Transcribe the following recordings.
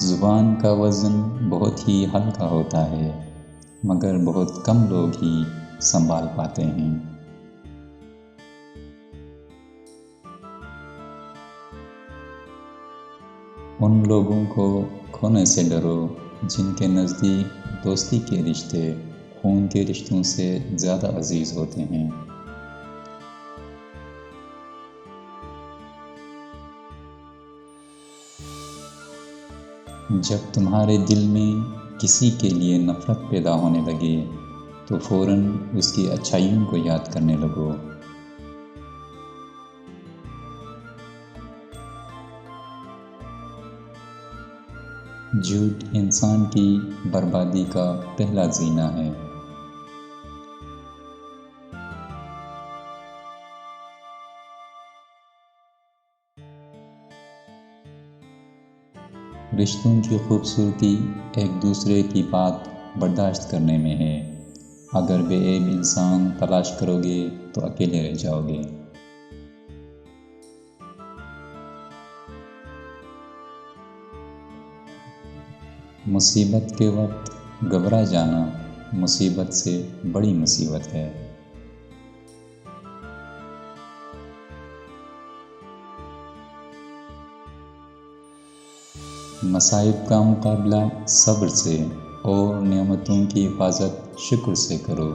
زبان کا وزن بہت ہی ہلکا ہوتا ہے، مگر بہت کم لوگ ہی سنبھال پاتے ہیں۔ ان لوگوں کو کھونے سے ڈرو جن کے نزدیک دوستی کے رشتے خون کے رشتوں سے زیادہ عزیز ہوتے ہیں۔ جب تمہارے دل میں کسی کے لیے نفرت پیدا ہونے لگے تو فوراً اس کی اچھائیوں کو یاد کرنے لگو۔ جھوٹ انسان کی بربادی کا پہلا زینہ ہے۔ رشتوں کی خوبصورتی ایک دوسرے کی بات برداشت کرنے میں ہے۔ اگر بے عیب انسان تلاش کرو گے تو اکیلے رہ جاؤ گے۔ مصیبت کے وقت گھبرا جانا مصیبت سے بڑی مصیبت ہے۔ مصائب کا مقابلہ صبر سے اور نعمتوں کی حفاظت شکر سے کرو۔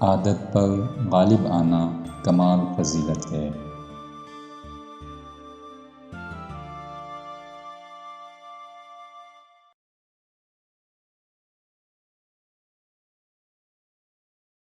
عادت پر غالب آنا کمال فضیلت ہے۔